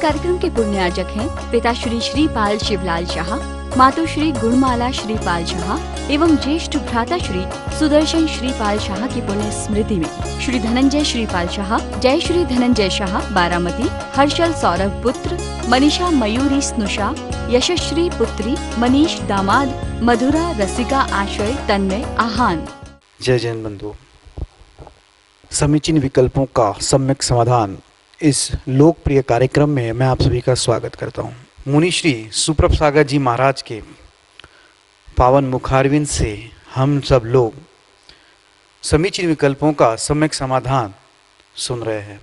कार्यक्रम के पुण्यार्जक हैं पिता श्री श्रीपाल शिवलाल शाह, मातोश्री गुणमाला श्रीपाल शाह एवं ज्येष्ठ भ्राता श्री सुदर्शन श्रीपाल शाह की पुण्य स्मृति में श्री धनंजय श्रीपाल शाह, जय श्री धनंजय शाह बारामती, हर्षल सौरभ पुत्र, मनीषा मयूरी स्नुषा, यशश्री पुत्री, मनीष दामाद, मधुरा रसिका आश्रय, तन्मय आहान। जय जैन बंधु, समीचीन विकल्पों का सम्यक समाधान इस लोकप्रिय कार्यक्रम में मैं आप सभी का स्वागत करता हूँ। मुनि श्री सुप्रभ सागर जी महाराज के पावन मुखारविंद से हम सब लोग समीचीन विकल्पों का सम्यक समाधान सुन रहे हैं।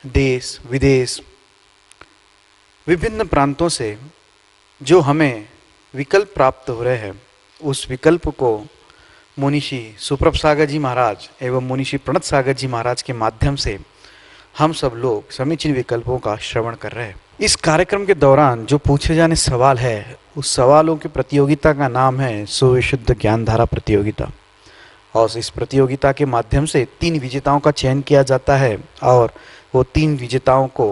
देश विदेश विभिन्न प्रांतों से जो हमें विकल्प प्राप्त हो रहे हैं, उस विकल्प को मुनिषी सुप्रभ सागर जी महाराज एवं मुनिषी प्रणत सागर जी महाराज के माध्यम से हम सब लोग समीचीन विकल्पों का श्रवण कर रहे हैं। इस कार्यक्रम के दौरान जो पूछे जाने सवाल है, उस सवालों की प्रतियोगिता का नाम है सुविशुद्ध ज्ञानधारा प्रतियोगिता। और इस प्रतियोगिता के माध्यम से 3 विजेताओं का चयन किया जाता है और वो 3 विजेताओं को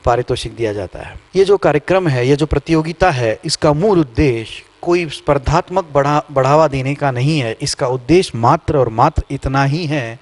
पारितोषिक दिया जाता है। ये जो कार्यक्रम है, ये जो प्रतियोगिता है, इसका मूल उद्देश्य कोई स्पर्धात्मक बढ़ावा देने का नहीं है। इसका उद्देश्य मात्र और मात्र इतना ही है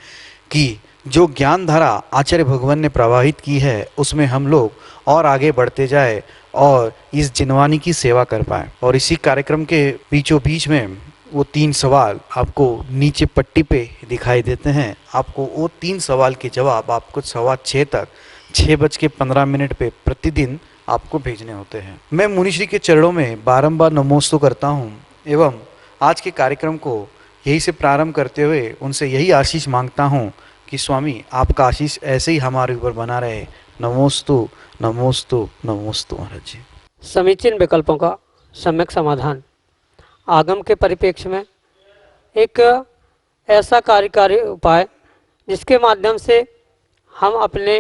कि जो ज्ञान धारा आचार्य भगवान ने प्रवाहित की है, उसमें हम लोग और आगे बढ़ते जाए और इस जिनवानी की सेवा कर पाए। और इसी कार्यक्रम के बीचों बीच में वो 3 सवाल आपको नीचे पट्टी पे दिखाई देते हैं। आपको वो 3 सवाल के जवाब आपको 6:15 तक 6:15 पे प्रतिदिन आपको भेजने होते हैं। मैं मुनिश्री के चरणों में बारंबार नमोस्तु करता हूँ एवं आज के कार्यक्रम को यही से प्रारंभ करते हुए उनसे यही आशीष मांगता हूँ कि स्वामी आपका आशीष ऐसे ही हमारे ऊपर बना रहे। नमोस्तु नमोस्तु नमोस्तु महाराज जी। समीचीन विकल्पों का सम्यक समाधान आगम के परिप्रेक्ष्य में एक ऐसा कार्यकारी उपाय जिसके माध्यम से हम अपने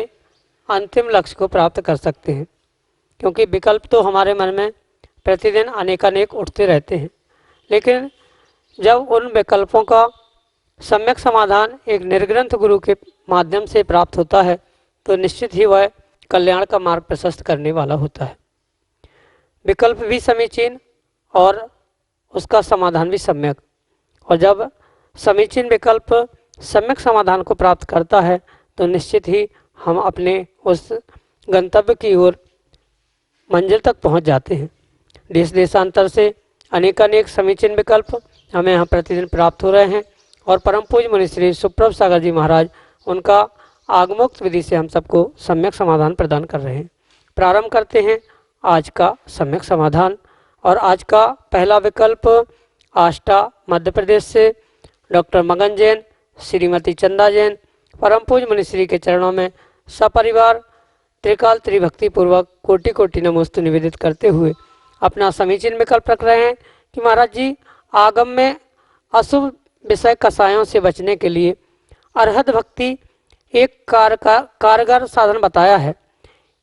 अंतिम लक्ष्य को प्राप्त कर सकते हैं। क्योंकि विकल्प तो हमारे मन में प्रतिदिन अनेकानेक उठते रहते हैं, लेकिन जब उन विकल्पों का सम्यक समाधान एक निर्ग्रंथ गुरु के माध्यम से प्राप्त होता है तो निश्चित ही वह कल्याण का मार्ग प्रशस्त करने वाला होता है। विकल्प भी समीचीन और उसका समाधान भी सम्यक। और जब समीचीन विकल्प सम्यक समाधान को प्राप्त करता है तो निश्चित ही हम अपने उस गंतव्य की ओर मंजिल तक पहुंच जाते हैं। देश देशांतर से अनेकानेक समीचीन विकल्प हमें यहाँ प्रतिदिन प्राप्त हो रहे हैं और परम पूज्य मुनि श्री सुप्रभ सागर जी महाराज उनका आगमोक्त विधि से हम सबको सम्यक समाधान प्रदान कर रहे हैं। प्रारंभ करते हैं आज का सम्यक समाधान। और आज का पहला विकल्प आष्टा मध्य प्रदेश से डॉक्टर मगन जैन, श्रीमती चंदा जैन परम पूज्य मुनि श्री के चरणों में सपरिवार त्रिकाल त्रिभक्ति पूर्वक कोटि कोटि नमोस्तु निवेदित करते हुए अपना समीचीन विकल्प रख रहे हैं कि महाराज जी, आगम में अशुभ विषय कसायों से बचने के लिए अरहत भक्ति एक कारगर साधन बताया है।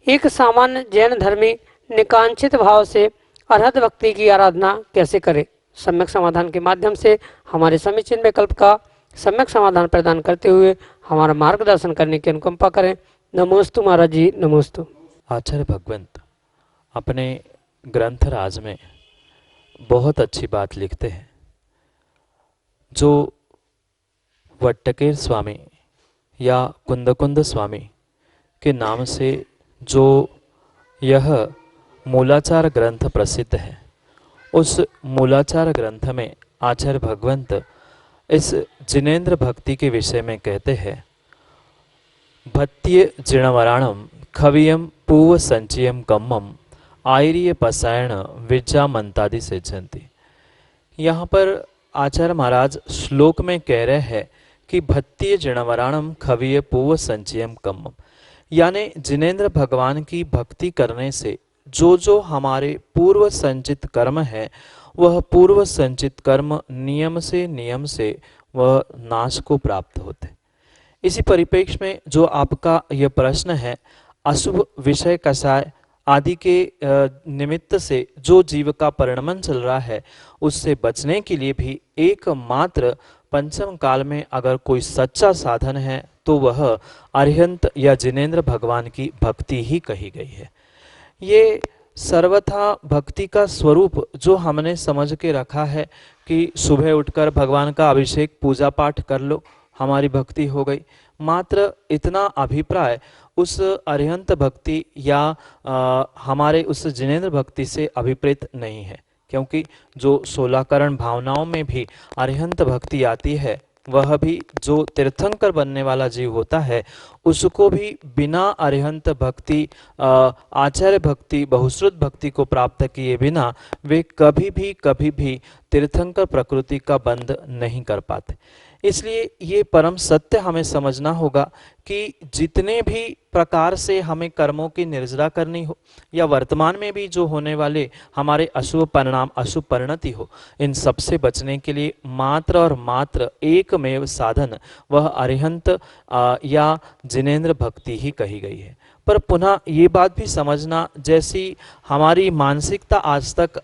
एक सामान्य जैन धर्मी निकांक्षित भाव से अरहत भक्ति की आराधना कैसे करे, सम्यक समाधान के माध्यम से हमारे समीचीन विकल्प का सम्यक समाधान प्रदान करते हुए हमारा मार्गदर्शन करने की अनुकंपा करें। नमोस्तु महाराज जी, नमोस्तु। आचार्य भगवंत अपने ग्रंथ राज में बहुत अच्छी बात लिखते हैं। जो वट्टकेर स्वामी या कुंदकुंद स्वामी के नाम से जो यह मूलाचार ग्रंथ प्रसिद्ध है, उस मूलाचार ग्रंथ में आचार्य भगवंत इस जिनेन्द्र भक्ति के विषय में कहते हैं, भत्य जिणवराणम खवियम पूव संचयम कम्मम आयरीय पसायण विज्जा मंतादि सिद्धंती। यहाँ पर आचार्य महाराज श्लोक में कह रहे हैं कि भत्य जिणवराणम खविय पूव संचयम कम्मम, यानी जिनेन्द्र भगवान की भक्ति करने से जो जो हमारे पूर्व संचित कर्म है, वह पूर्व संचित कर्म नियम से वह नाश को प्राप्त होते। इसी परिप्रेक्ष्य में जो आपका यह प्रश्न है, अशुभ विषय कसाय आदि के निमित्त से जो जीव का परिणमन चल रहा है, उससे बचने के लिए भी एकमात्र पंचम काल में अगर कोई सच्चा साधन है तो वह अरिहंत या जिनेंद्र भगवान की भक्ति ही कही गई है। ये सर्वथा भक्ति का स्वरूप जो हमने समझ के रखा है कि सुबह उठकर भगवान का अभिषेक पूजा पाठ कर लो, हमारी भक्ति हो गई, मात्र इतना अभिप्राय उस अरिहंत भक्ति या हमारे उस जिनेंद्र भक्ति से अभिप्रेत नहीं है, क्योंकि जो 16 करण भावनाओं में भी अरिहंत भक्ति आती है, वह भी जो तीर्थंकर बनने वाला जीव होता है उसको भी बिना अरिहंत भक्ति, आचार्य भक्ति, बहुश्रुत भक्ति को प्राप्त किए बिना वे कभी भी तीर्थंकर प्रकृति का बंध नहीं कर पाते। इसलिए ये परम सत्य हमें समझना होगा कि जितने भी प्रकार से हमें कर्मों की निर्जरा करनी हो या वर्तमान में भी जो होने वाले हमारे अशुभ परिणाम, अशुभ परिणति हो, इन सब से बचने के लिए मात्र और मात्र एकमेव साधन वह अरिहंत या जिनेंद्र भक्ति ही कही गई है। पर पुनः ये बात भी समझना, जैसी हमारी मानसिकता आज तक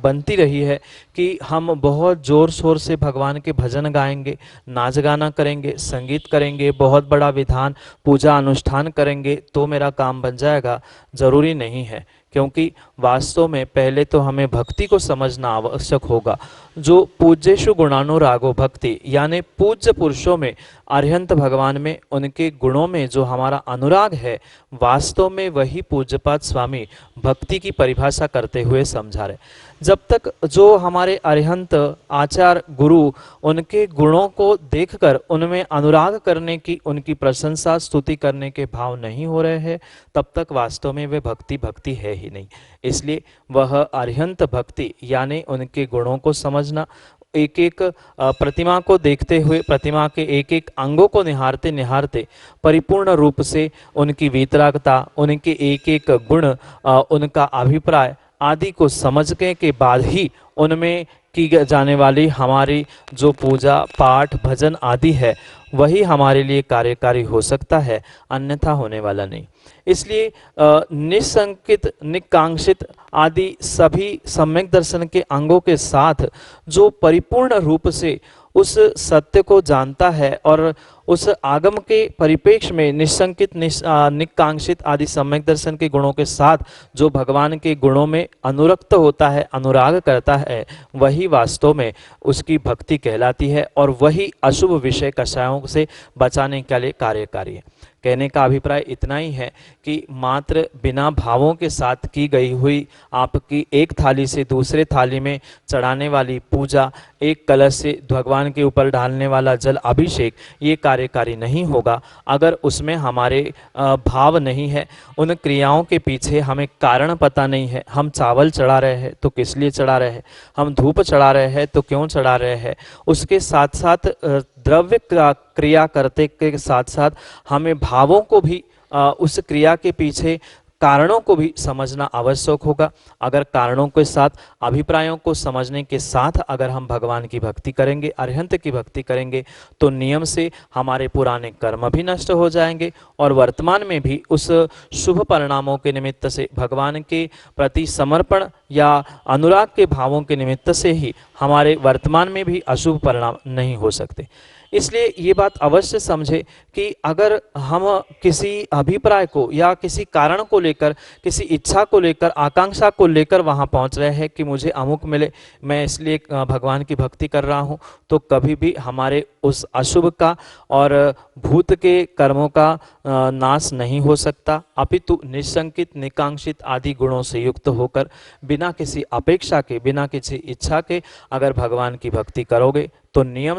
बनती रही है कि हम बहुत जोर शोर से भगवान के भजन गाएंगे, नाच गाना करेंगे, संगीत करेंगे, बहुत बड़ा विधान पूजा अनुष्ठान करेंगे तो मेरा काम बन जाएगा, जरूरी नहीं है। क्योंकि वास्तव में पहले तो हमें भक्ति को समझना आवश्यक होगा। जो पूज्येषु गुणानुरागो भक्ति, यानी पूज्य पुरुषों में, अरिहंत भगवान में, उनके गुणों में जो हमारा अनुराग है, वास्तव में वही पूज्यपाद स्वामी भक्ति की परिभाषा करते हुए समझा रहे। जब तक जो हमारे अरिहंत आचार्य गुरु उनके गुणों को देखकर उनमें अनुराग करने की, उनकी प्रशंसा स्तुति करने के भाव नहीं हो रहे हैं, तब तक वास्तव में वे भक्ति है ही नहीं। इसलिए वह अरिहंत भक्ति यानी उनके गुणों को समझना, एक एक प्रतिमा को देखते हुए, प्रतिमा के एक एक अंगों को निहारते निहारते परिपूर्ण रूप से उनकी वीतरागता, उनके एक एक गुण, उनका अभिप्राय आदि को समझने के बाद ही उनमें की जाने वाली हमारी जो पूजा पाठ भजन आदि है वही हमारे लिए कार्यकारी हो सकता है, अन्यथा होने वाला नहीं। इसलिए निसंकित, निकांक्षित आदि सभी सम्यक दर्शन के अंगों के साथ जो परिपूर्ण रूप से उस सत्य को जानता है और उस आगम के परिप्रेक्ष्य में निसंकित, निकांक्षित आदि सम्यक दर्शन के गुणों के साथ जो भगवान के गुणों में अनुरक्त होता है, अनुराग करता है, वही वास्तव में उसकी भक्ति कहलाती है और वही अशुभ विषय कषायों से बचाने के लिए कार्यकारी है। कहने का अभिप्राय इतना ही है कि मात्र बिना भावों के साथ की गई हुई आपकी एक थाली से दूसरे थाली में चढ़ाने वाली पूजा, एक कलश से भगवान के ऊपर डालने वाला जल अभिषेक, ये कार्यकारी नहीं होगा अगर उसमें हमारे भाव नहीं है। उन क्रियाओं के पीछे हमें कारण पता नहीं है। हम चावल चढ़ा रहे हैं तो किस लिए चढ़ा रहे हैं, हम धूप चढ़ा रहे हैं तो क्यों चढ़ा रहे हैं। उसके साथ साथ द्रव्य क्रिया करते के साथ साथ हमें भावों को भी, उस क्रिया के पीछे कारणों को भी समझना आवश्यक होगा। अगर कारणों के साथ अभिप्रायों को समझने के साथ अगर हम भगवान की भक्ति करेंगे, अरिहंत की भक्ति करेंगे, तो नियम से हमारे पुराने कर्म भी नष्ट हो जाएंगे और वर्तमान में भी उस शुभ परिणामों के निमित्त से, भगवान के प्रति समर्पण या अनुराग के भावों के निमित्त से ही हमारे वर्तमान में भी अशुभ परिणाम नहीं हो सकते। इसलिए ये बात अवश्य समझे कि अगर हम किसी अभिप्राय को या किसी कारण को लेकर, किसी इच्छा को लेकर, आकांक्षा को लेकर वहाँ पहुँच रहे हैं कि मुझे अमुक मिले, मैं इसलिए भगवान की भक्ति कर रहा हूँ, तो कभी भी हमारे उस अशुभ का और भूत के कर्मों का नाश नहीं हो सकता। अपितु निसंकित, निकांक्षित आदि गुणों से युक्त होकर बिना किसी अपेक्षा के, बिना किसी इच्छा के अगर भगवान की भक्ति करोगे तो नियम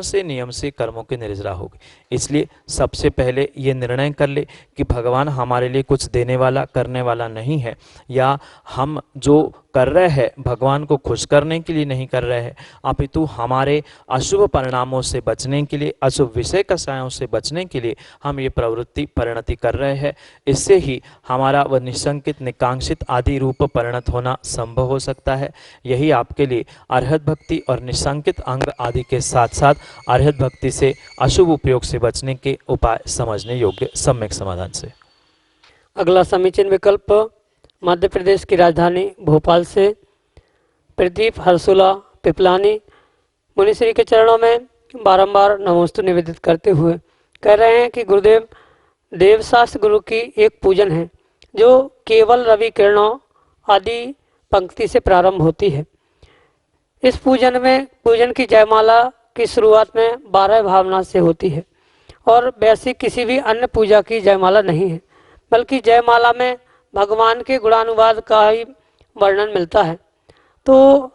से कर्मों की निर्जरा होगी। इसलिए सबसे पहले ये निर्णय कर ले कि भगवान हमारे लिए कुछ देने वाला, करने वाला नहीं है, या हम जो कर रहे हैं भगवान को खुश करने के लिए नहीं कर रहे हैं, अपितु हमारे अशुभ परिणामों से बचने के लिए, अशुभ विषय कषायों से बचने के लिए हम ये प्रवृत्ति परिणति कर रहे हैं। इससे ही हमारा वह निसंकित, निकांक्षित आदि रूप परिणत होना संभव हो सकता है। यही आपके लिए अरहत भक्ति और निसंकित अंग आदि के साथ साथ अरहत भक्ति से अशुभ उपयोग से बचने के उपाय समझने योग्य सम्यक समाधान से। अगला समीचीन विकल्प मध्य प्रदेश की राजधानी भोपाल से प्रदीप हर्सुला पिपलानी मुनिश्री के चरणों में बारंबार नमोस्तु निवेदित करते हुए कह रहे हैं कि गुरुदेव देवशास्त्र गुरु की एक पूजन है जो केवल रवि किरणों आदि पंक्ति से प्रारंभ होती है। इस पूजन की जयमाला की शुरुआत में 12 भावना से होती है और वैसी किसी भी अन्य पूजा की जयमाला नहीं है, बल्कि जयमाला में भगवान के गुणानुवाद का ही वर्णन मिलता है। तो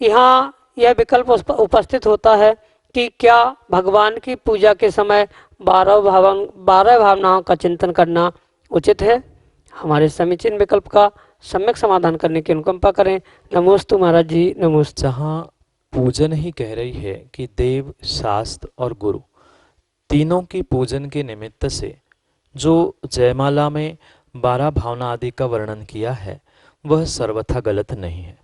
यहाँ यह विकल्प उपस्थित होता है कि क्या भगवान की पूजा के समय 12 भावनाओं का चिंतन करना उचित है। हमारे समीचीन विकल्प का सम्यक समाधान करने की अनुकंपा करें। नमोस्तु महाराज जी, नमोस्तु। जहाँ पूजन ही कह रही है कि देव, शास्त्र और गुरु तीनों की पूजन के निमित्त से जो जयमाला में 12 भावना आदि का वर्णन किया है वह सर्वथा गलत नहीं है।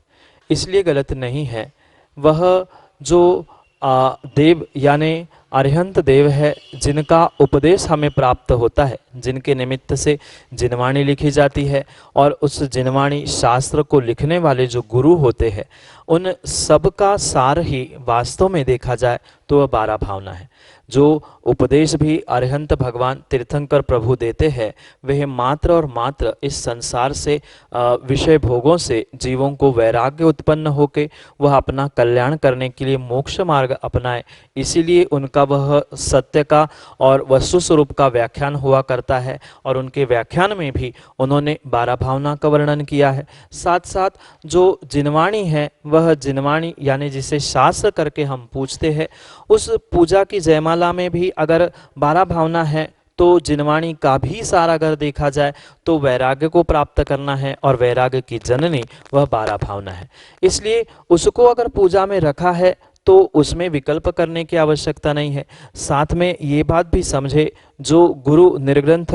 इसलिए गलत नहीं है, वह जो देव यानी अरिहंत देव है, जिनका उपदेश हमें प्राप्त होता है, जिनके निमित्त से जिनवाणी लिखी जाती है, और उस जिनवाणी शास्त्र को लिखने वाले जो गुरु होते हैं, उन सब का सार ही वास्तव में देखा जाए तो वह 12 भावना है। जो उपदेश भी अरिहंत भगवान तीर्थंकर प्रभु देते हैं, वह मात्र और मात्र इस संसार से विषय भोगों से जीवों को वैराग्य उत्पन्न होके वह अपना कल्याण करने के लिए मोक्ष मार्ग अपनाए, इसीलिए उनका वह सत्य का और वस्तु स्वरूप का व्याख्यान हुआ करता है। और उनके व्याख्यान में भी उन्होंने 12 भावना का वर्णन किया है। साथ साथ जो जिनवाणी है, वह जिनवाणी यानी जिसे शास्त्र करके हम पूछते हैं, उस पूजा की जयमाला में भी अगर 12 भावना है तो जिनवाणी का भी सारा अगर देखा जाए तो वैराग्य को प्राप्त करना है, और वैराग्य की जननी वह 12 भावना है। इसलिए उसको अगर पूजा में रखा है तो उसमें विकल्प करने की आवश्यकता नहीं है। साथ में ये बात भी समझे, जो गुरु निर्ग्रंथ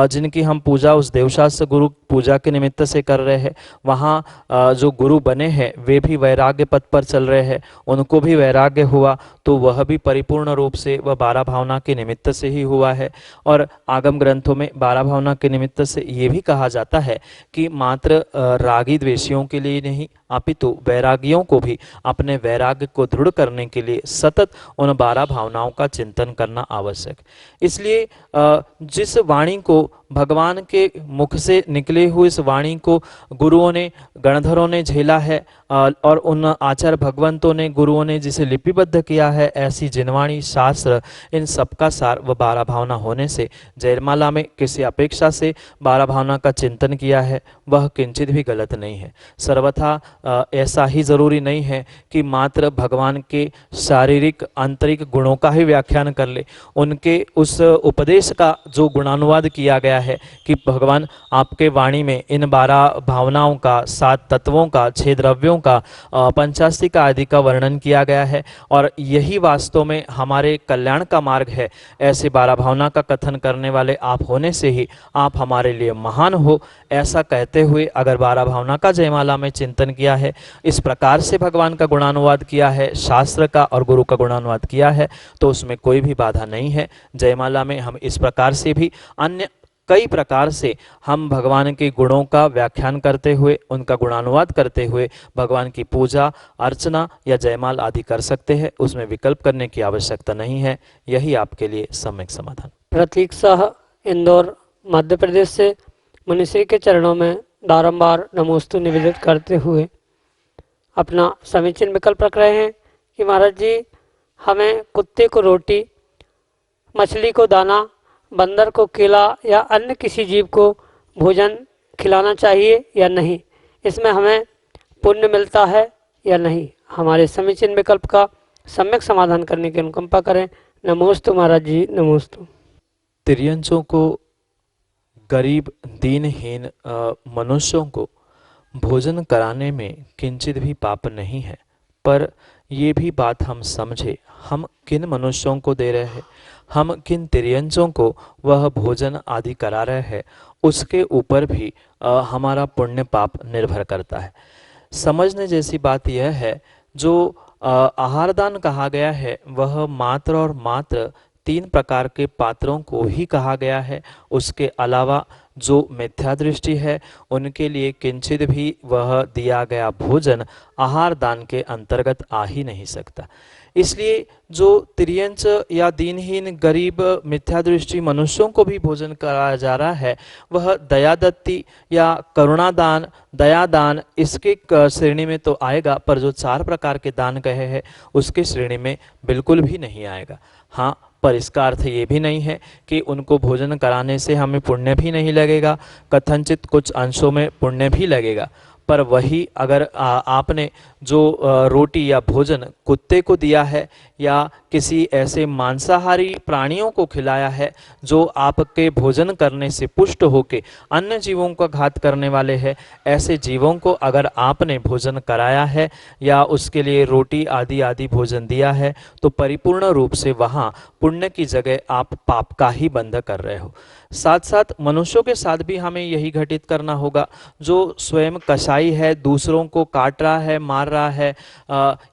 जिनकी हम पूजा उस देवशास्त्र गुरु पूजा के निमित्त से कर रहे हैं, वहाँ जो गुरु बने हैं वे भी वैराग्य पथ पर चल रहे हैं, उनको भी वैराग्य हुआ तो वह भी परिपूर्ण रूप से वह 12 भावना के निमित्त से ही हुआ है। और आगम ग्रंथों में 12 भावना के निमित्त से ये भी कहा जाता है कि मात्र रागी द्वेषियों के लिए नहीं, अपितु वैरागियों को भी अपने वैराग्य को दृढ़ करने के लिए सतत उन 12 भावनाओं का चिंतन करना आवश्यक। इसलिए जिस वाणी को भगवान के मुख से निकले हुए इस वाणी को गुरुओं ने, गणधरों ने झेला है, और उन आचार्य भगवंतों ने, गुरुओं ने जिसे लिपिबद्ध किया है, ऐसी जिनवाणी, शास्त्र, इन सबका सार व 12 भावना होने से जयमाला में किसी अपेक्षा से 12 भावना का चिंतन किया है वह किंचित भी गलत नहीं है। सर्वथा ऐसा ही जरूरी नहीं है कि मात्र भगवान के शारीरिक आंतरिक गुणों का ही व्याख्यान कर ले। उनके उस उपदेश का जो गुणानुवाद किया गया है कि भगवान आपके वाणी में इन 12 भावनाओं का, 7 तत्वों का, 6 द्रव्यों का, पंचास्तिका आदि का वर्णन किया गया है, और यही वास्तव में हमारे कल्याण का मार्ग है। ऐसे 12 भावना का कथन करने वाले आप होने से ही आप हमारे लिए महान हो, ऐसा कहते हुए अगर 12 भावना का जयमाला में चिंतन किया है, इस प्रकार से भगवान का गुणानुवाद किया है, शास्त्र का और गुरु का गुणानुवाद किया है, तो उसमें कोई भी बाधा नहीं है। जयमाला में हम इस प्रकार से भी अन्य कई प्रकार से हम भगवान के गुणों का व्याख्यान करते हुए, उनका गुणानुवाद करते हुए भगवान की पूजा, अर्चना या जयमाल आदि कर सकते हैं। उसमें विकल्प करने की आवश्यकता नहीं है। यही आपके लिए सम्यक समाधान। प्रतीक शाह, इंदौर, मध्य प्रदेश से मुनिश्री के चरणों में बारंबार नमोस्तु निवेदित करते हुए अपना समीचीन विकल्प रख रहे हैं कि महाराज जी, हमें कुत्ते को रोटी, मछली को दाना, बंदर को केला या अन्य किसी जीव को भोजन खिलाना चाहिए या नहीं, इसमें हमें पुण्य मिलता है या नहीं। हमारे समीचीन विकल्प का सम्यक समाधान करने की अनुकंपा करें। नमोस्तु महाराज जी, नमोस्तु। तिर्यंचों को, गरीब दीनहीन मनुष्यों को भोजन कराने में किंचित भी पाप नहीं है, पर ये भी बात हम समझे, हम किन मनुष्यों को दे रहे हैं, हम किन तिर्यंचों को वह भोजन आदि करा रहे हैं, उसके ऊपर भी हमारा पुण्य पाप निर्भर करता है। समझने जैसी बात यह है, जो आहार दान कहा गया है वह मात्र और मात्र 3 प्रकार के पात्रों को ही कहा गया है। उसके अलावा जो मिथ्या दृष्टि है उनके लिए किंचित भी वह दिया गया भोजन आहार दान के अंतर्गत आ ही नहीं सकता। इसलिए जो तिर्यंच या दीनहीन गरीब मिथ्या दृष्टि मनुष्यों को भी भोजन कराया जा रहा है, वह दयादत्ती या करुणादान, दयादान इसके श्रेणी में तो आएगा, पर जो 4 प्रकार के दान कहे हैं उसके श्रेणी में बिल्कुल भी नहीं आएगा। हाँ, पर इसका अर्थ ये भी नहीं है कि उनको भोजन कराने से हमें पुण्य भी नहीं लगेगा, कथनचित कुछ अंशों में पुण्य भी लगेगा। पर वही अगर आपने जो रोटी या भोजन कुत्ते को दिया है या किसी ऐसे मांसाहारी प्राणियों को खिलाया है जो आपके भोजन करने से पुष्ट होके अन्य जीवों का घात करने वाले हैं, ऐसे जीवों को अगर आपने भोजन कराया है या उसके लिए रोटी आदि आदि भोजन दिया है, तो परिपूर्ण रूप से वहाँ पुण्य की जगह आप पाप का ही बंध कर रहे हो। साथ साथ मनुष्यों के साथ भी हमें यही घटित करना होगा। जो स्वयं कसाई है, दूसरों को काट रहा है, मार रहा है,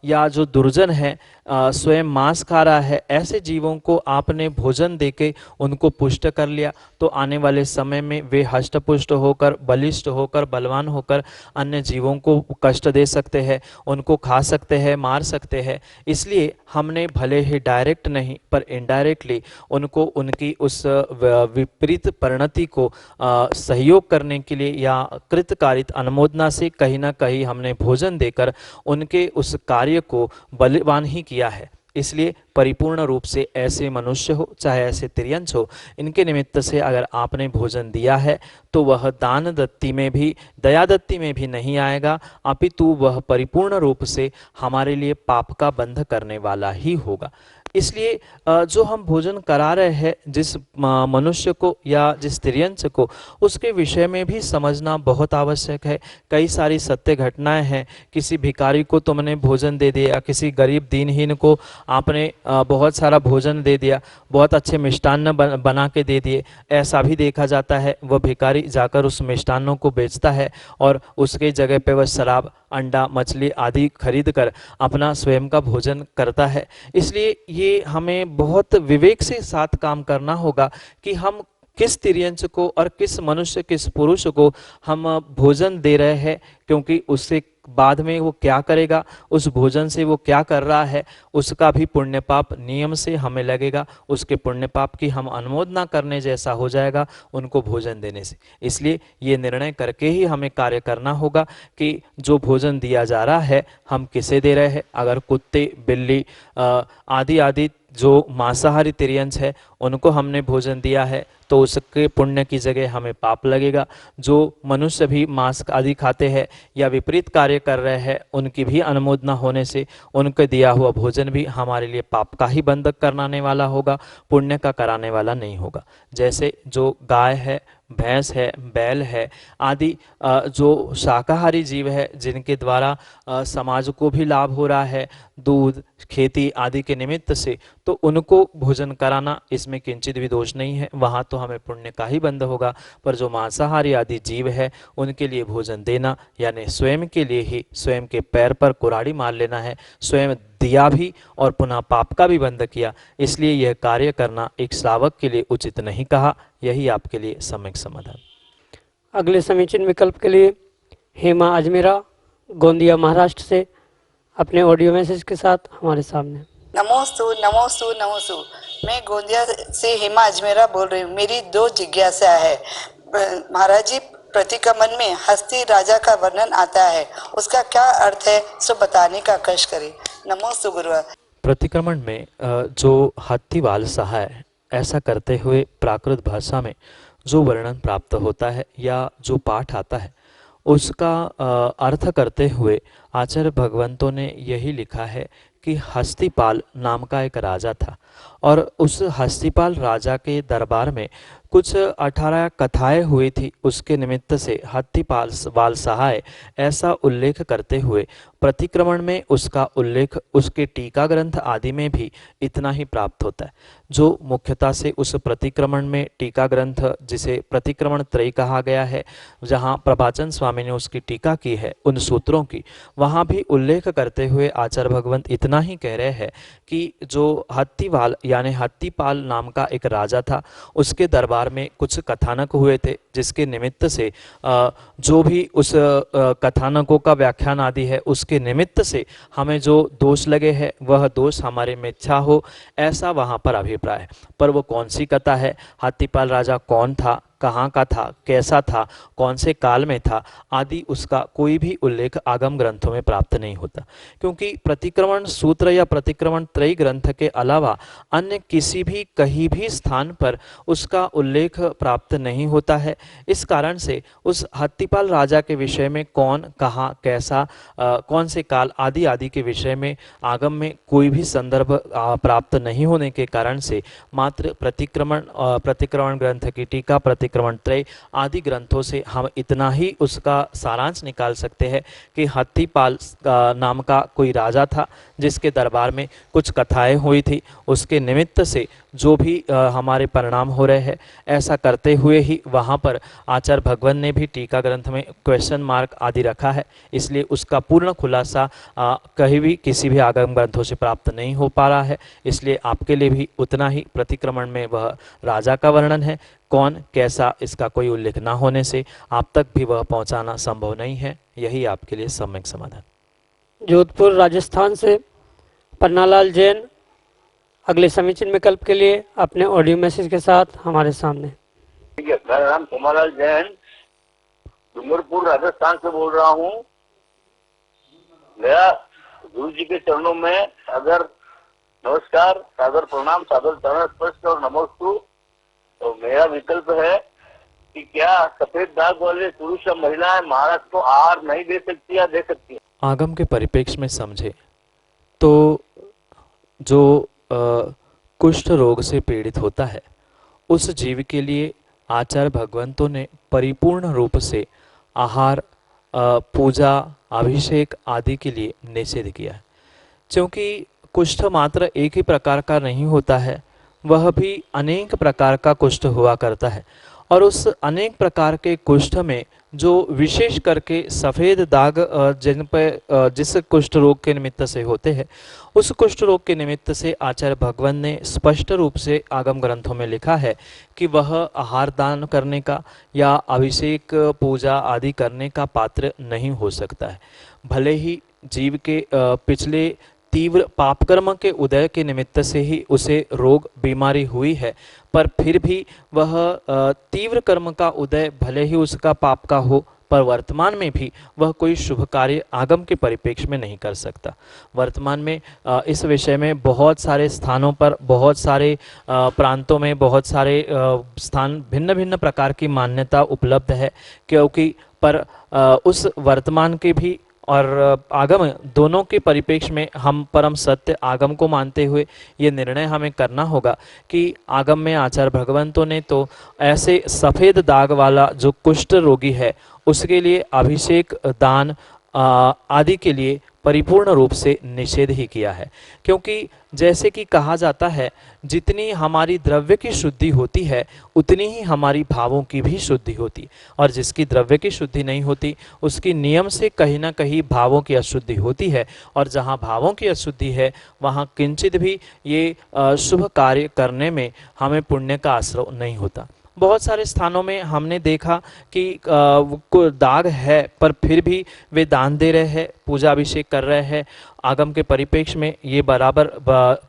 या जो दुर्जन है, स्वयं मांस खा रहा है, ऐसे जीवों को आपने भोजन देके उनको पुष्ट कर लिया, तो आने वाले समय में वे हष्टपुष्ट होकर, बलिष्ठ होकर, बलवान होकर अन्य जीवों को कष्ट दे सकते हैं, उनको खा सकते हैं, मार सकते हैं। इसलिए हमने भले ही डायरेक्ट नहीं पर इनडायरेक्टली उनको उनकी उस विपरीत परिणति को सहयोग करने के लिए या कृतकारित अनुमोदना से कहीं ना कहीं हमने भोजन देकर उनके उस कार्य को बलवान ही किया है। इसलिए परिपूर्ण रूप से ऐसे मनुष्य हो चाहे ऐसे तिर्यंच हो, इनके निमित्त से अगर आपने भोजन दिया है तो वह दान दत्ती में भी, दया दत्ती में भी नहीं आएगा, अपितु वह परिपूर्ण रूप से हमारे लिए पाप का बंध करने वाला ही होगा। इसलिए जो हम भोजन करा रहे हैं जिस मनुष्य को या जिस तिर्यंच को, उसके विषय में भी समझना बहुत आवश्यक है। कई सारी सत्य घटनाएं हैं। किसी भिखारी को तुमने भोजन दे दिया, किसी गरीब दीनहीन को आपने बहुत सारा भोजन दे दिया, बहुत अच्छे मिष्टान्न बना के दे दिए। ऐसा भी देखा जाता है, वह भिखारी जाकर उस मिष्टान्नों को बेचता है और उसके जगह पे वह शराब, अंडा, मछली आदि खरीद कर अपना स्वयं का भोजन करता है। इसलिए ये हमें बहुत विवेक से साथ काम करना होगा कि हम किस तिर्यंच को और किस मनुष्य, किस पुरुष को हम भोजन दे रहे हैं, क्योंकि उससे बाद में वो क्या करेगा, उस भोजन से वो क्या कर रहा है, उसका भी पुण्य पाप नियम से हमें लगेगा। उसके पुण्य पाप की हम अनुमोदना करने जैसा हो जाएगा उनको भोजन देने से। इसलिए ये निर्णय करके ही हमें कार्य करना होगा कि जो भोजन दिया जा रहा है हम किसे दे रहे हैं। अगर कुत्ते, बिल्ली आदि आदि जो मांसाहारी तिर्यंच है उनको हमने भोजन दिया है तो उसके पुण्य की जगह हमें पाप लगेगा। जो मनुष्य भी मांस आदि खाते हैं या विपरीत कार्य कर रहे हैं, उनकी भी अनुमोदना होने से उनके दिया हुआ भोजन भी हमारे लिए पाप का ही बंधक कराने वाला होगा, पुण्य का कराने वाला नहीं होगा। जैसे जो गाय है, भैंस है, बैल है आदि जो शाकाहारी जीव है जिनके द्वारा समाज को भी लाभ हो रहा है, दूध, खेती आदि के निमित्त से, तो उनको भोजन कराना इसमें किंचित भी दोष नहीं है, वहाँ तो हमें पुण्य का ही बंध होगा। पर जो मांसाहारी आदि जीव है उनके लिए भोजन देना यानी स्वयं के लिए ही स्वयं के पैर पर कुराड़ी मार लेना है, स्वयं दिया भी और पुनः पाप का भी बंध किया। इसलिए यह कार्य करना एक श्रावक के लिए उचित नहीं कहा। यही आपके लिए सम्यक समाधान। अगले समीचीन विकल्प के लिए हेमा अजमेरा गोंदिया महाराष्ट्र से अपने ऑडियो मैसेज के साथ हमारे सामने। नमोस्तु नमोस्तु नमोस्तु। मैं गोंदिया से हेमा अजमेरा बोल रही हूँ। मेरी 2 जिज्ञासा है। महाराज जी, प्रतिक्रमण में हस्ती राजा का वर्णन आता है, उसका क्या अर्थ है, सो बताने का कष्ट करें। नमोस्तु गुरुवर। प्रतिक्रमण में जो हाथीवाल सहाय ऐसा करते हुए प्राकृत भाषा में जो वर्णन प्राप्त होता है या जो पाठ आता है, उसका अर्थ करते हुए आचार्य भगवंतों ने यही लिखा है कि हस्तिपाल नाम का एक राजा था और उस हस्तिपाल राजा के दरबार में कुछ 18 कथाएं हुई थी। उसके निमित्त से हस्तिपाल वाल सहाय ऐसा उल्लेख करते हुए प्रतिक्रमण में उसका उल्लेख उसके टीका ग्रंथ आदि में भी इतना ही प्राप्त होता है। जो मुख्यतः से उस प्रतिक्रमण में टीका ग्रंथ जिसे प्रतिक्रमण त्रयी कहा गया है, जहाँ प्रभाचन स्वामी ने उसकी टीका की है उन सूत्रों की, वहाँ भी उल्लेख करते हुए आचार्य भगवंत इतना इतना ही कह रहे हैं कि जो हत्तीवाल यानी हत्तीपाल नाम का एक राजा था, उसके दरबार में कुछ कथानक हुए थे, जिसके निमित्त से जो भी उस कथानकों का व्याख्यान आदि है, उसके निमित्त से हमें जो दोष लगे हैं वह दोष हमारे मिथ्या हो, ऐसा वहाँ पर अभिप्राय है। पर वो कौन सी कथा है, हत्तीपाल राजा कौन था, कहाँ का था, कैसा था, कौन से काल में था आदि, उसका कोई भी उल्लेख आगम ग्रंथों में प्राप्त नहीं होता, क्योंकि प्रतिक्रमण सूत्र या प्रतिक्रमण त्रयी ग्रंथ के अलावा अन्य किसी भी कहीं भी स्थान पर उसका उल्लेख प्राप्त नहीं होता है। इस कारण से उस हत्तीपाल राजा के विषय में कौन, कहाँ, कैसा, कौन से काल आदि आदि के विषय में आगम में कोई भी संदर्भ प्राप्त नहीं होने के कारण से मात्र प्रतिक्रमण ग्रंथ की टीका, प्रतिक्रमण त्रय आदि ग्रंथों से हम इतना ही उसका सारांश निकाल सकते हैं कि हत्तीपाल नाम का कोई राजा था, जिसके दरबार में कुछ कथाएं हुई थी, उसके निमित्त से जो भी हमारे परिणाम हो रहे हैं, ऐसा करते हुए ही वहाँ पर आचार्य भगवान ने भी टीका ग्रंथ में क्वेश्चन मार्क आदि रखा है, इसलिए उसका पूर्ण खुलासा कहीं भी किसी भी आगम ग्रंथों से प्राप्त नहीं हो पा रहा है। इसलिए आपके लिए भी उतना ही प्रतिक्रमण में वह राजा का वर्णन है, कौन कैसा इसका कोई उल्लेख ना होने से आप तक भी वह पहुंचाना संभव नहीं है। यही आपके लिए सम्यक समाधान। जोधपुर राजस्थान से पन्नालाल जैन अगले समीचीन विकल्प के लिए अपने ऑडियो मैसेज के साथ हमारे सामने। ठीक है, मेरा नाम कुमारलाल जैन डूंगरपुर राजस्थान से बोल रहा हूँ। मेरा गुरु जी के चरणों में अगर नमस्कार, सादर प्रणाम, सादर चरण स्पर्श और नमोस्तु। तो मेरा विकल्प है कि क्या सफेद दाग वाले पुरुष या महिलाएं महाराष्ट्र को आहार नहीं दे सकती या दे सकती है? आगम के परिप्रेक्ष्य में समझे तो जो कुष्ठ रोग से पीड़ित होता है, उस जीव के लिए आचार्य भगवंतों ने परिपूर्ण रूप से आहार, पूजा, अभिषेक आदि के लिए निषेध किया है। क्योंकि कुष्ठ मात्र एक ही प्रकार का नहीं होता है, वह भी अनेक प्रकार का कुष्ठ हुआ करता है, और उस अनेक प्रकार के कुष्ठ में जो विशेष करके सफ़ेद दाग जिन पर जिस कुष्ठ रोग के निमित्त से होते हैं, उस कुष्ठ रोग के निमित्त से आचार्य भगवान ने स्पष्ट रूप से आगम ग्रंथों में लिखा है कि वह आहार दान करने का या अभिषेक, पूजा आदि करने का पात्र नहीं हो सकता है। भले ही जीव के पिछले तीव्र पापकर्म के उदय के निमित्त से ही उसे रोग बीमारी हुई है, पर फिर भी वह तीव्र कर्म का उदय भले ही उसका पाप का हो, पर वर्तमान में भी वह कोई शुभ कार्य आगम के परिप्रेक्ष्य में नहीं कर सकता। वर्तमान में इस विषय में बहुत सारे स्थानों पर, बहुत सारे प्रांतों में, बहुत सारे स्थान भिन्न भिन्न प्रकार की मान्यता उपलब्ध है, क्योंकि पर उस वर्तमान के भी और आगम दोनों के परिप्रेक्ष्य में हम परम सत्य आगम को मानते हुए ये निर्णय हमें करना होगा कि आगम में आचार्य भगवंतों ने तो ऐसे सफ़ेद दाग वाला जो कुष्ठ रोगी है उसके लिए अभिषेक, दान आदि के लिए परिपूर्ण रूप से निषेध ही किया है। क्योंकि जैसे कि कहा जाता है, जितनी हमारी द्रव्य की शुद्धि होती है उतनी ही हमारी भावों की भी शुद्धि होती, और जिसकी द्रव्य की शुद्धि नहीं होती उसकी नियम से कहीं ना कहीं भावों की अशुद्धि होती है, और जहाँ भावों की अशुद्धि है वहाँ किंचित भी ये शुभ कार्य करने में हमें पुण्य का आश्रय नहीं होता। बहुत सारे स्थानों में हमने देखा कि दाग है पर फिर भी वे दान दे रहे हैं, पूजा अभिषेक कर रहे हैं। आगम के परिप्रेक्ष्य में ये बराबर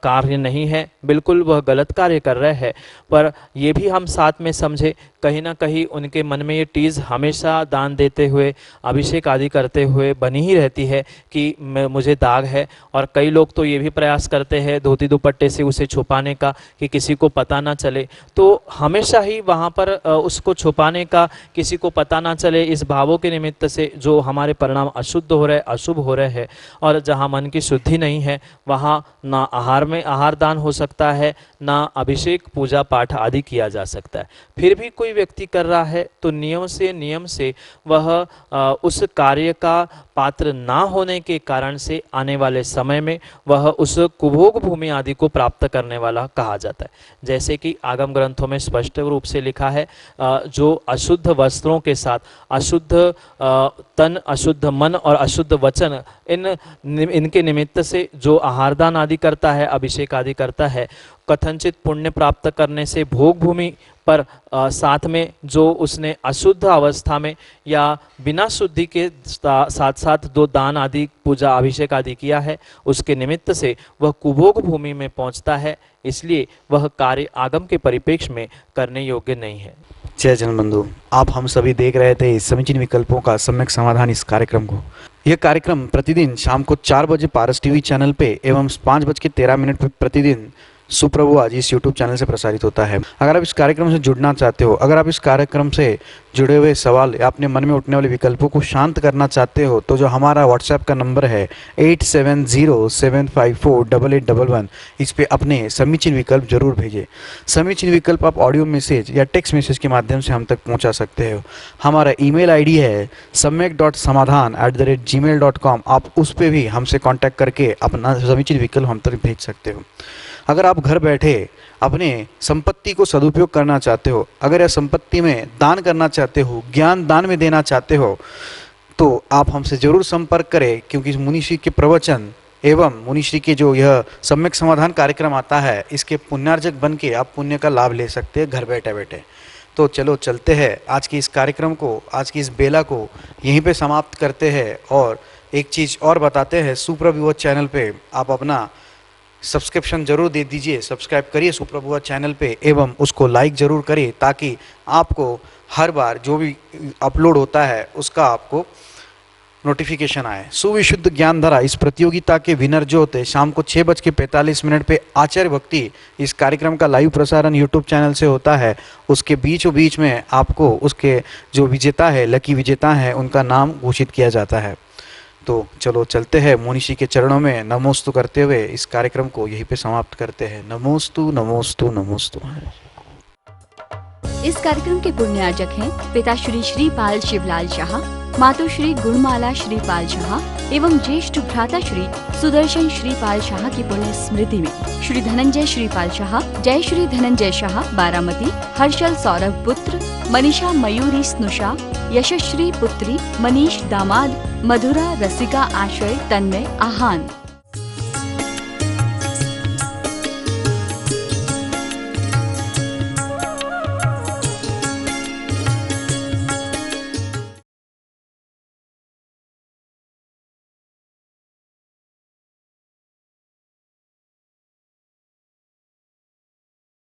कार्य नहीं है, बिल्कुल वह गलत कार्य कर रहे हैं। पर ये भी हम साथ में समझे, कहीं ना कहीं उनके मन में ये चीज़ हमेशा दान देते हुए, अभिषेक आदि करते हुए बनी ही रहती है कि मुझे दाग है। और कई लोग तो ये भी प्रयास करते हैं धोती दुपट्टे से उसे छुपाने का कि किसी को पता ना चले। तो हमेशा ही वहाँ पर उसको छुपाने का, किसी को पता ना चले, इस भावों के निमित्त से जो हमारे परिणाम अशुद्ध हो रहे, अशुभ हो रहे हैं। और जहाँ मन की शुद्धि नहीं है वहाँ ना आहार में आहार दान हो सकता है, ना अभिषेक, पूजा पाठ आदि किया जा सकता है। फिर भी कोई व्यक्ति कर रहा है तो नियम से वह उस कार्य का पात्र ना होने के कारण से आने वाले समय में वह उस कुभोग भूमि आदि को प्राप्त करने वाला कहा जाता है। जैसे कि आगम ग्रंथों में स्पष्ट रूप से लिखा है, जो अशुद्ध वस्त्रों के साथ अशुद्ध तन, अशुद्ध मन और अशुद्ध वचन, इनके निमित्त से जो आहारदान आदि करता है, अभिषेक आदि करता है, कथनचित पुण्य प्राप्त करने से भोग भूमि पर साथ में जो उसने अशुद्ध अवस्था में या बिना शुद्धि के साथ साथ दो दान आदि पूजा अभिषेक आदि किया है, उसके निमित्त से वह कुभोग भूमि में पहुंचता है, इसलिए वह कार्य आगम के परिप्रेक्ष्य में करने योग्य नहीं है। जय जन बंधु, आप हम सभी देख रहे थे इस समीचीन विकल्पों का सम्यक समाधान इस कार्यक्रम को। यह कार्यक्रम प्रतिदिन शाम को 4 बजे पारस टीवी चैनल पे एवं 5:13 पे प्रतिदिन सुप्रभु आज इस यूट्यूब चैनल से प्रसारित होता है। अगर आप इस कार्यक्रम से जुड़ना चाहते हो, अगर आप इस कार्यक्रम से जुड़े हुए सवाल या अपने मन में उठने वाले विकल्पों को शांत करना चाहते हो, तो जो हमारा व्हाट्सएप का नंबर है 8707548811, इस पे अपने समीचीन विकल्प जरूर भेजें। समीचीन विकल्प आप ऑडियो मैसेज या टेक्स्ट मैसेज के माध्यम से हम तक पहुंचा सकते हो। हमारा ईमेल आईडी है samyak.samadhan@gmail.com। आप उस पर भी हमसे कांटेक्ट करके अपना समीचीन विकल्प हम तक भेज सकते हो। अगर आप घर बैठे अपने संपत्ति को सदुपयोग करना चाहते हो, अगर यह संपत्ति में दान करना चाहते हो, ज्ञान दान में देना चाहते हो, तो आप हमसे जरूर संपर्क करें, क्योंकि मुनिश्री के प्रवचन एवं मुनिश्री के जो यह सम्यक समाधान कार्यक्रम आता है, इसके पुण्यार्जक बन के आप पुण्य का लाभ ले सकते हैं घर बैठे बैठे। तो चलो चलते हैं, आज की इस कार्यक्रम को, आज की इस बेला को यहीं पे समाप्त करते हैं। और एक चीज़ और बताते हैं, सुप्रभु चैनल पे आप अपना सब्सक्रिप्शन जरूर दे दीजिए, सब्सक्राइब करिए सुप्रभु चैनल पे एवं उसको लाइक जरूर करिए, ताकि आपको हर बार जो भी अपलोड होता है उसका आपको नोटिफिकेशन आए। सुविशुद्ध ज्ञान धारा इस प्रतियोगिता के विनर जो होते हैं, शाम को 6:45 पे आचार्य भक्ति इस कार्यक्रम का लाइव प्रसारण यूट्यूब चैनल से होता है। उसके बीचों बीच में आपको उसके जो विजेता है, लकी विजेता है, उनका नाम घोषित किया जाता है। तो चलो चलते हैं, मुनिषी के चरणों में नमोस्तु करते हुए इस कार्यक्रम को यहीं पे समाप्त करते हैं। नमोस्तु नमोस्तु नमोस्तु। इस कार्यक्रम के पुण्यार्जक हैं पिता श्री श्रीपाल शिवलाल शाह, मातोश्री गुणमाला श्रीपाल शाह एवं ज्येष्ठ भ्राता श्री सुदर्शन श्रीपाल शाह की पुण्य स्मृति में श्री धनंजय श्रीपाल शाह, जय श्री धनंजय शाह बारामती, हर्षल सौरभ पुत्र, मनीषा मयूरी स्नुषा, यशश्री पुत्री, मनीष दामाद, मधुरा रसिका आश्रय तन्मय आहान।